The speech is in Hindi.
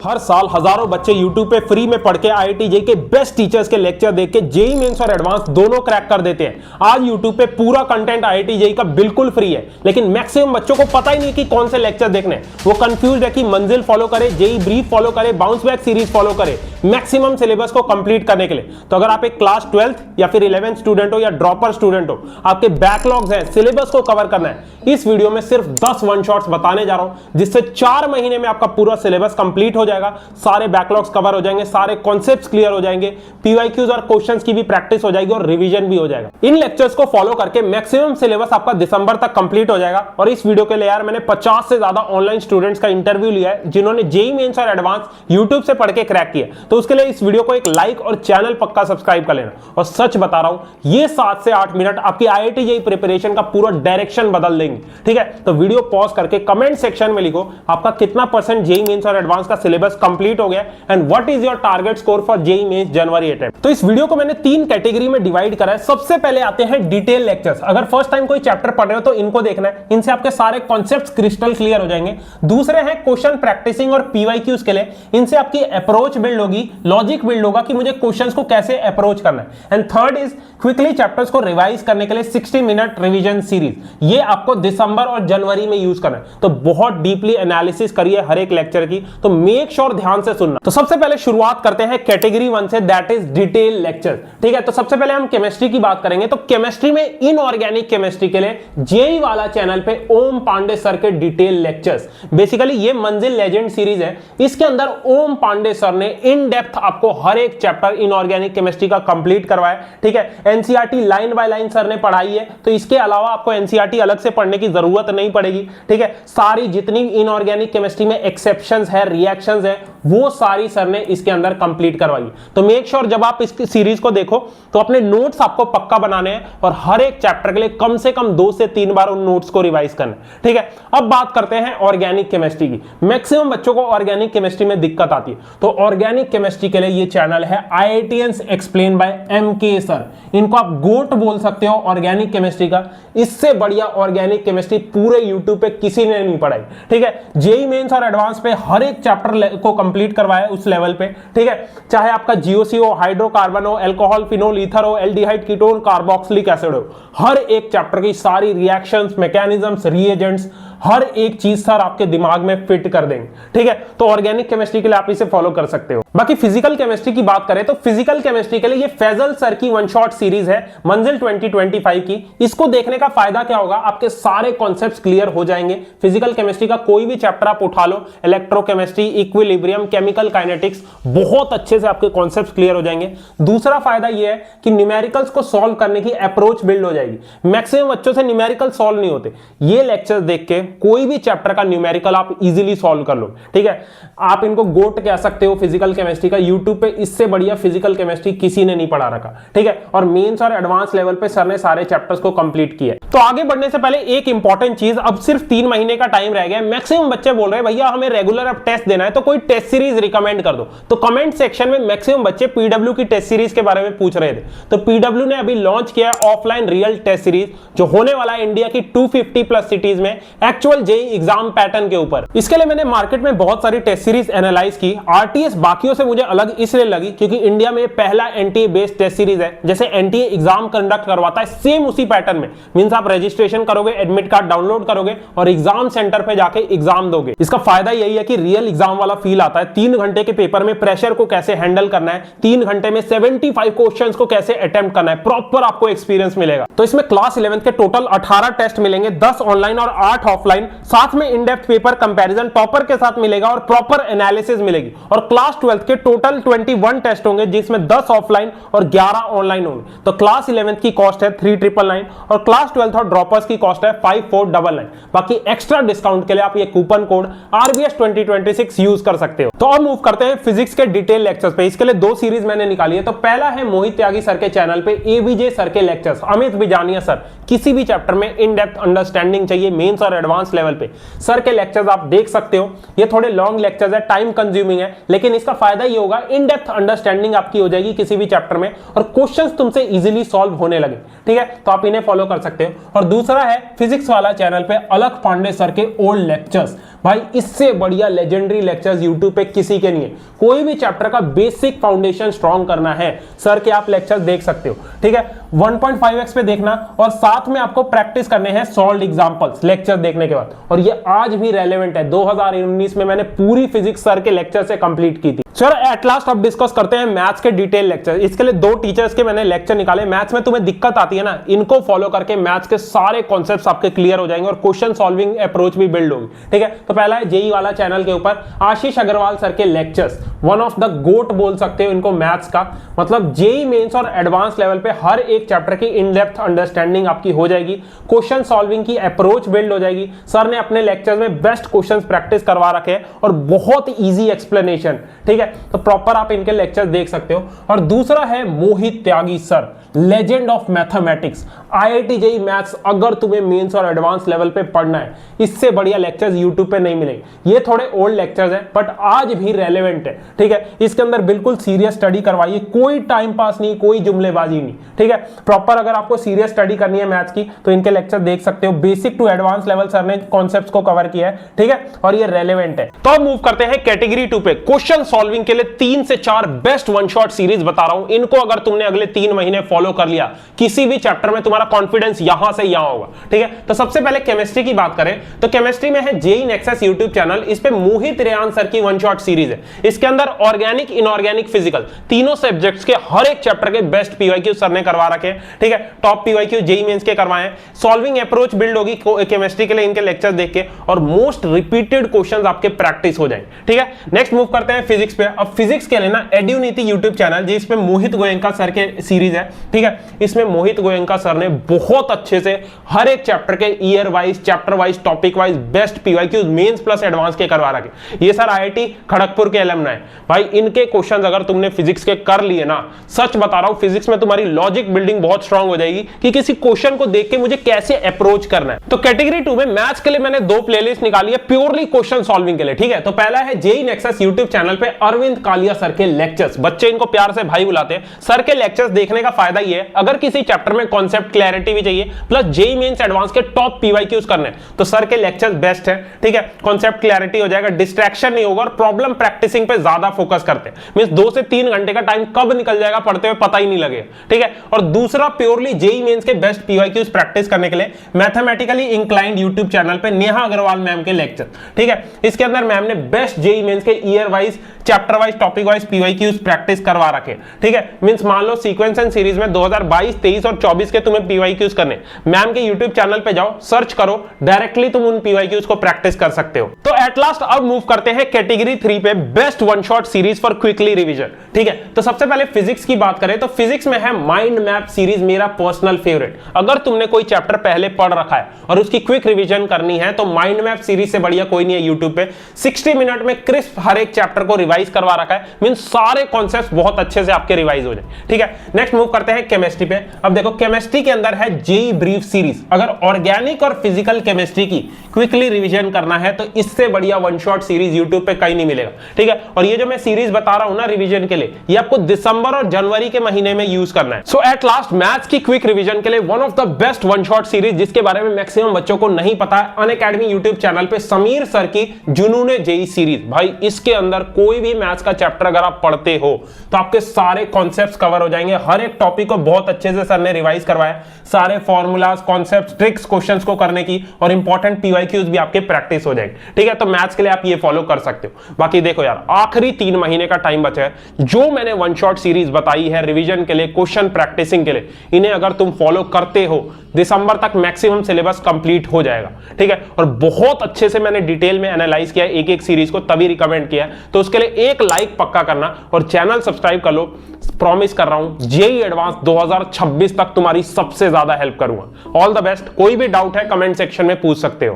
हर साल हजारों बच्चे YouTube पे फ्री में पढ़ के IIT JEE के बेस्ट टीचर्स के लेक्चर देख के जेई मेंस और एडवांस दोनों क्रैक कर देते हैं। आज YouTube पे पूरा कंटेंट IIT JEE का बिल्कुल फ्री है, लेकिन मैक्सिमम बच्चों को पता ही नहीं कि कौन से लेक्चर देखने। वो कंफ्यूज है कि मंजिल फॉलो करे, जेई ब्रीफ फॉलो करे, बाउंस बैक सीरीज फॉलो करे मैक्सिमम सिलेबस को कंप्लीट करने के लिए। तो अगर आप एक क्लास 12th या फिर 11th स्टूडेंट हो या ड्रॉपर स्टूडेंट हो, आपके बैकलॉग्स हैं, सिलेबस को कवर करना है, इस वीडियो में सिर्फ 10 वन शॉट्स बताने जा रहा हूं, जिससे 4 महीने में आपका पूरा सिलेबस कंप्लीट हो जाएगा, सारे बैकलॉग्स कवर हो जाएंगे, सारे कॉन्सेप्ट्स क्लियर हो जाएंगे, पीवाईक्यूज और क्वेश्चंस की भी प्रैक्टिस हो जाएगी और रिवीजन भी हो जाएगा। इन लेक्चर्स को फॉलो करके मैक्सिमम सिलेबस आपका दिसंबर तक कंप्लीट हो जाएगा। और इस वीडियो के लिए यार मैंने 50 से ज्यादा ऑनलाइन स्टूडेंट्स का इंटरव्यू लिया है जिन्होंने जेई मेंस और एडवांस यूट्यूब से पढ़ के क्रैक किया। तो उसके लिए इस वीडियो को एक लाइक और चैनल पक्का सब्सक्राइब कर लेना। और सच बता रहा हूं, ये 7 से 8 मिनट आपकी IIT JEE प्रिपरेशन का पूरा डायरेक्शन बदल देंगे। ठीक है, तो वीडियो पॉज करके कमेंट सेक्शन में लिखो आपका कितना % जेई मेंस और एडवांस का सिलेबस कंप्लीट हो गया and what is your target score for JEE Mains January attempt. तो इस वीडियो को मैंने 3 कैटेगरी में डिवाइड करा है। सबसे पहले आते हैं डिटेल लेक्चर्स। अगर फर्स्ट टाइम कोई चैप्टर पढ़ रहे हो तो इनको देखना है, इनसे आपके सारे कॉन्सेप्ट्स क्रिस्टल क्लियर हो जाएंगे। दूसरे हैं क्वेश्चन प्रैक्टिसिंग और पीवाईक्यूज के लिए, इनसे आपकी अप्रोच बिल्ड होगी, लॉजिक बिल्ड होगा कि मुझे क्वेश्चंस को कैसे अप्रोच करना है। And third is quickly chapters को रिवाइज करने के लिए 60 मिनट रिवीजन सीरीज, ये आपको दिसंबर और जनवरी में यूज करना है। तो बहुत डीपली एनालिसिस करिए हर एक लेक्चर की, तो मेक श्योर ध्यान से सुनना। तो सबसे पहले शुरुआत करते हैं कैटेगरी 1 से, दैट इज डिटेल लेक्चर। ठीक है, तो सबसे पहले हम केमिस्ट्री की बात करेंगे। तो केमिस्ट्री में इनऑर्गेनिक केमिस्ट्री के लिए जेई वाला चैनल पे ओम पांडे सर के डिटेल लेक्चर्स, बेसिकली ये मंजिल लेजेंड सीरीज है, इसके अंदर ओम पांडे सर ने इन डेप्थ आपको हर एक चैप्टर इनऑर्गेनिक केमिस्ट्री का कंप्लीट करवाया। ठीक है, NCERT line by line sir ने पढ़ाई है, तो इसके अलावा आपको एनसीईआरटी अलग से पढ़ने की जरूरत नहीं पड़ेगी। ठीक है, सारी जितनी इनऑर्गेनिक केमिस्ट्री में एक्सेप्शंस है, रिएक्शंस है, वो सारी सर ने इसके अंदर कंप्लीट करवाई। तो मेक श्योर जब आप इस सीरीज को देखो तो अपने नोट्स आपको पक्का बनाने हैं और हर एक चैप्टर के लिए कम से कम 2 से 3 बार उन नोट्स को रिवाइज करना है। ठीक है, अब बात करते हैं ऑर्गेनिक केमिस्ट्री की। मैक्सिमम बच्चों को ऑर्गेनिक केमिस्ट्री में दिक्कत आती है, तो ऑर्गेनिक केमिस्ट्री के लिए ये चैनल है IITians explain by MK sir. इनको आप गोट बोल सकते हो ऑर्गेनिक केमिस्ट्री का। इससे बढ़िया ऑर्गेनिक केमिस्ट्री पूरे यूट्यूब पे किसी ने नहीं पढ़ाई। ठीक है, जेई मेंस और एडवांस पे हर एक चैप्टर को कंप्लीट करवाया उस लेवल पे। ठीक है, चाहे आपका जीओसी हो, हाइड्रोकार्बन हो, अल्कोहल, फिनोल, ईथर हो, एल्डिहाइड, कीटोन, कार्बोक्सिलिक एसिड हो, हर एक चैप्टर की सारी रिएक्शंस, मैकेनिज्म्स, रिएजेंट्स, हर एक चीज सर आपके दिमाग में फिट कर देंगे। ठीक है, तो ऑर्गेनिक केमिस्ट्री के लिए आप इसे फॉलो कर सकते हो। बाकी फिजिकल केमिस्ट्री की बात करें तो फिजिकल केमिस्ट्री के लिए ये फैजल सर की वन शॉट सीरीज है मंजिल 2025 की। इसको देखने का फायदा क्या होगा, आपके सारे कॉन्सेप्ट्स क्लियर हो जाएंगे। फिजिकल केमिस्ट्री का कोई भी चैप्टर आप उठा लो, इलेक्ट्रोकेमिस्ट्री, इक्विलिब्रियम, केमिकल काइनेटिक्स, बहुत अच्छे से आपके कॉन्सेप्ट्स क्लियर हो जाएंगे। दूसरा फायदा ये है कि न्यूमेरिकल्स को सॉल्व करने की अप्रोच बिल्ड हो जाएगी। मैक्सिमम बच्चों से न्यूमेरिकल सॉल्व नहीं होते, ये लेक्चर्स देख के कोई भी चैप्टर का न्यूमेरिकल आप इजीली सॉल्व कर लो। ठीक है, आप इनको गोट कह सकते हो फिजिकल केमिस्ट्री का। यूट्यूब पे इससे बढ़िया फिजिकल केमिस्ट्री किसी ने नहीं पढ़ा रखा। ठीक है, और मेंस और एडवांस लेवल पे सर ने सारे चैप्टर्स को कंप्लीट किया। तो आगे बढ़ने से पहले एक इंपॉर्टेंट चीज, अब सिर्फ 3 महीने का टाइम रह गया। मैक्सिमम बच्चे बोल रहे हैं भैया हमें रेगुलर अब टेस्ट देना है, तो कोई टेस्ट सीरीज रिकमेंड कर दो। तो कमेंट सेक्शन में मैक्सिमम बच्चे पीडब्ल्यू की टेस्ट सीरीज के बारे में पूछ रहे थे। तो पीडब्ल्यू ने अभी लॉन्च किया है ऑफलाइन रियल टेस्ट सीरीज, जो होने वाला है इंडिया की 250+ सिटीज में एक्चुअल जेई एग्जाम पैटर्न के ऊपर। इसके लिए मैंने मार्केट में बहुत सारी टेस्ट सीरीज एनालाइज की। आरटीएस बाकियों से मुझे अलग इसलिए लगी क्योंकि इंडिया में पहला एनटीए बेस्ड टेस्ट सीरीज है। जैसे एनटीए एग्जाम कंडक्ट करवाता है सेम उसी पैटर्न में, मींस आप रजिस्ट्रेशन करोगे, एडमिट कार्ड डाउनलोड करोगे और एग्जाम सेंटर पे जाके एग्जाम दोगे। इसका फायदा यही है कि रियल एग्जाम वाला फील आता है। 3 घंटे के पेपर में प्रेशर को कैसे हैंडल करना है, 3 घंटे में 75 क्वेश्चंस को कैसे अटेम्प्ट करना है, प्रॉपर आपको एक्सपीरियंस मिलेगा। तो इसमें क्लास 11 के टोटल 18 टेस्ट मिलेंगे, 10 ऑनलाइन और 8 ऑफलाइन। साथ में in depth paper comparison topper के साथ मिलेगा और प्रॉपर एनालिसिस मिलेगी। और क्लास 12 के टोटल 21 टेस्ट होंगे, जिसमें 10 ऑफलाइन और 11 ऑनलाइन होंगे। तो क्लास 11 की कॉस्ट है 3999 और क्लास 12 और ड्रॉपर्स की कॉस्ट है 5499। बाकी एक्स्ट्रा डिस्काउंट के लिए आप ये कूपन कोड RBS 2026 यूज कर सकते हो। तो अब मूव करते हैं फिजिक्स के डिटेल लेक्चर्स पे। इसके लिए 2 सीरीज मैंने निकाली है। तो पहला है मोहित त्यागी सर के चैनल पे ABJ सर के लेक्चर्स, अमित बिजानिया सर। किसी भी चैप्टर में इन डेप्थ अंडरस्टैंडिंग चाहिए मेंस और एडवांस लेवल पे, सर के लेक्चर्स आप देख सकते हो। ये थोड़े लॉन्ग लेक्चर्स है, टाइम कंज्यूमिंग है, लेकिन इसका फायदा ये होगा इन डेप्थ अंडरस्टैंडिंग आपकी हो जाएगी किसी भी चैप्टर में और क्वेश्चंस तुमसे इजीली सॉल्व होने लगे। ठीक है, तो आप इन्हें फॉलो कर सकते हो। और दूसरा है फिजिक्स वाला चैनल पे अलख पांडे सर के ओल्ड लेक्चर्स। भाई इससे बढ़िया लेजेंडरी लेक्चर लेक्चर्स यूट्यूब पे किसी के नहीं है। कोई भी चैप्टर का बेसिक फाउंडेशन स्ट्रॉन्ग करना है, सर के आप लेक्चर्स देख सकते हो, ठीक है। 1.5x पे देखना और साथ में आपको प्रैक्टिस करने हैं सॉल्व्ड एग्जांपल्स लेक्चर देखने के बाद, और ये आज भी रेलेवेंट है। 2019 में मैंने पूरी फिजिक्स सर के लेक्चर से कंप्लीट की थी। चलो एट लास्ट अब डिस्कस करते हैं मैथ्स के डिटेल लेक्चर। इसके लिए 2 टीचर्स के मैंने लेक्चर निकाले। मैथ्स में तुम्हें दिक्कत आती है ना, इनको फॉलो करके मैथ्स के सारे कॉन्सेप्ट्स आपके क्लियर हो जाएंगे और क्वेश्चन सॉल्विंग अप्रोच भी बिल्ड होगी, ठीक है। तो पहला है जेई वाला चैनल के ऊपर आशीष अग्रवाल सर के लेक्चर्स, वन ऑफ द गोट बोल सकते हो इनको मैथ्स का। मतलब जेई मेंस और एडवांस लेवल पे हर एक चैप्टर की इन डेप्थ अंडरस्टैंडिंग आपकी हो जाएगी, क्वेश्चन सॉल्विंग की अप्रोच बिल्ड हो जाएगी। सर ने अपने लेक्चर्स में बेस्ट क्वेश्चंस प्रैक्टिस करवा रखे हैं और बहुत इजी एक्सप्लेनेशन, ठीक है। तो प्रॉपर आप इनके लेक्चर देख सकते हो। और दूसरा है Mohit Tyagi sir, legend of mathematics, IIT JEE maths. अगर तुम्हें मेंस और एडवांस लेवल पे पढ़ना है, इससे बढ़िया लेक्चर्स यूट्यूब पे नहीं मिलेंगे। ये थोड़े ओल्ड लेक्चर्स हैं बट आज भी रेलेवेंट है, ठीक है। इसके अंदर बिल्कुल सीरियस स्टडी करवाइए, कोई टाइम पास नहीं, कोई जुमलेबाजी नहीं, ठीक है। प्रॉपर अगर आपको सीरियस स्टडी करनी है मैथ्स की तो इनके लेक्चर देख सकते हो। Basic to advance level sir ने कॉन्सेप्ट्स को कवर किया है, ठीक है, और ये रेलेवेंट है। तो अब मूव करते हैं कैटेगरी 2 पे। क्वेश्चन सॉल्विंग के लिए 3 से 4 बेस्ट वन शॉट सीरीज बता रहा हूं। इनको अगर तुमने अगले 3 महीने फॉलो कर लिया, किसी भी चैप्टर में तुम्हारा कॉन्फिडेंस यहां से यहां होगा, ठीक है। तो सबसे पहले केमिस्ट्री की बात करें तो केमिस्ट्री में है जेई नेक्सस यूट्यूब चैनल। इस पे मोहित रेयान सर की वन शॉट सीरीज है। इसके अंदर ऑर्गेनिक, इनऑर्गेनिक, फिजिकल तीनों सब्जेक्ट्स के हर एक चैप्टर के बेस्ट पीवाईक्यू सर ने करवा रखे हैं, ठीक है। टॉप पीवाईक्यू जेई मेंस के करवाए हैं। सॉल्विंग अप्रोच बिल्ड होगी केमिस्ट्री के लिए इनके लेक्चर देख के, और मोस्ट रिपीटेड क्वेश्चंस आपके प्रैक्टिस हो जाएंगे, ठीक है। नेक्स्ट मूव करते हैं फिजिक्स पे। अब फिजिक्स के लिए ना एड्यूनीति यूट्यूब चैनल, जिस पे मोहित गोयंका सर के सीरीज है, ठीक है। इसमें मोहित गोयंका सर ने बहुत अच्छे से हर एक चैप्टर के year wise, chapter wise, topic wise best PYQs mains plus advance के करवा रखे। ये सर आईआईटी खड़गपुर के एलमना है भाई। इनके क्वेश्चंस अगर तुमने फिजिक्स के कर लिए ना, सच बता रहा हूं, फिजिक्स में तुम्हारी लॉजिक बिल्डिंग बहुत स्ट्रांग हो जाएगी कि किसी क्वेश्चन को देख के मुझे कैसे अप्रोच करना है। तो कैटेगरी 2 में मैथ्स के लिए मैंने 2 प्लेलिस्ट निकाली है प्योरली क्वेश्चन सॉल्विंग के लिए, ठीक है। तो पहला है जेई नेक्सस यूट्यूब चैनल पे अरविंद कालिया सर के लेक्चर्स। बच्चे इनको प्यार से भाई बुलाते हैं। सर के लेक्चर्स देखने का फायदा ये है, अगर किसी चैप्टर में कॉन्सेप्ट क्लैरिटी भी चाहिए प्लस जेई मेंस एडवांस के टॉप पीवाईक्यूज करने, तो सर के लेक्चर्स बेस्ट है, ठीक है। कॉन्सेप्ट क्लैरिटी हो जाएगा, डिस्ट्रैक्शन नहीं होगा और प्रॉब्लम प्रैक्टिसिंग पे ज्यादा फोकस करते हैं। मींस 2 से 3 घंटे का टाइम कब निकल जाएगा पढ़ते हुए पता ही नहीं लगेगा, ठीक है। और दूसरा प्योरली जेई मेंस के बेस्ट पीवाईक्यूज प्रैक्टिस करने के लिए मैथमेटिकली इंक्लाइंड यूट्यूब चैनल पे नेहा अग्रवाल मैम के लेक्चर, ठीक है। इसके अंदर मैम ने बेस्ट जेई मेंस के year wise, chapter wise, topic wise PYQs practice करवा रखे, ठीक है। मींस मान लो सीक्वेंस एंड सीरीज में 2022, 23 और 24 के तुम्हें पीवाईक्यूज करने, मैम के यूट्यूब चैनल पे जाओ, सर्च करो, डायरेक्टली तुम उन पीवाईक्यूज को प्रैक्टिस कर सकते हो। तो एट लास्ट अब मूव करते हैं कैटेगरी 3 पे, best one shot series for quickly revision, ठीक है। तो सबसे पहले फिजिक्स की बात करें तो फिजिक्स में है माइंड मैप सीरीज, मेरा पर्सनल फेवरेट। अगर तुमने कोई चैप्टर पहले पढ़ रखा है और उसकी क्विक रिवीजन करनी है तो माइंड मैप सीरीज से बढ़िया कोई नहीं है यूट्यूब पे। 60 मिनट में क्रिस्प हर एक चैप्टर को रिवाइज करवा रखा है, मींस सारे कॉन्सेप्ट्स बहुत अच्छे से आपके रिवाइज हो जाए, ठीक है। नेक्स्ट मूव करते हैं केमिस्ट्री पे। अब देखो केमिस्ट्री के अंदर है जेई ब्रीफ सीरीज। अगर ऑर्गेनिक और फिजिकल केमिस्ट्री की क्विकली रिवीजन करना है तो इससे बढ़िया वन शॉट सीरीज यूट्यूब पे कहीं नहीं मिलेगा, ठीक है। और ये जो मैं सीरीज बता रहा हूं ना रिवीजन के लिए, ये आपको दिसंबर और जनवरी के महीने में यूज करना है। सो एट लास्ट मैथ्स की क्विक रिवीजन के लिए one of the best one shot series, जिसके बारे में मैक्सिमम बच्चों को नहीं पता है, अनअकैडमी यूट्यूब चैनल पे समीर सर की जुनूने जेई सीरीज। भाई इसके अंदर कोई भी मैथ्स का चैप्टर अगर आप पढ़ते हो तो आपके सारे कॉन्सेप्ट्स कवर हो जाएंगे। हर एक टॉपिक को बहुत अच्छे से सर ने रिवाइज करवाया, सारे फॉर्मूलाज, कॉन्सेप्ट्स, ट्रिक्स क्वेश्चंस को करने की, और इंपॉर्टेंट पीवाईक्यूज भी आपके प्रैक्टिस हो जाएंगे, ठीक है। तो मैथ्स के लिए आप ये फॉलो कर सकते हो। बाकी देखो यार, आखिरी 3 महीने का टाइम बचा है। जो मैंने वन शॉट सीरीज बताई है रिवीजन के लिए, क्वेश्चन प्रैक्टिसिंग के लिए, इन्हें अगर तुम फॉलो करते हो दिसंबर तक मैक्सिमम सिलेबस कंप्लीट हो जाएगा, ठीक है। और बहुत अच्छे से मैंने डिटेल में एनालाइज किया एक एक सीरीज को, तभी रिकमेंड किया। तो उसके लिए एक लाइक पक्का करना और चैनल सब्सक्राइब कर लो। प्रॉमिस कर रहा हूं जेई एडवांस 2026 तक तुम्हारी सबसे ज्यादा हेल्प करूंगा। All the best. कोई भी डाउट है कमेंट सेक्शन में पूछ सकते हो।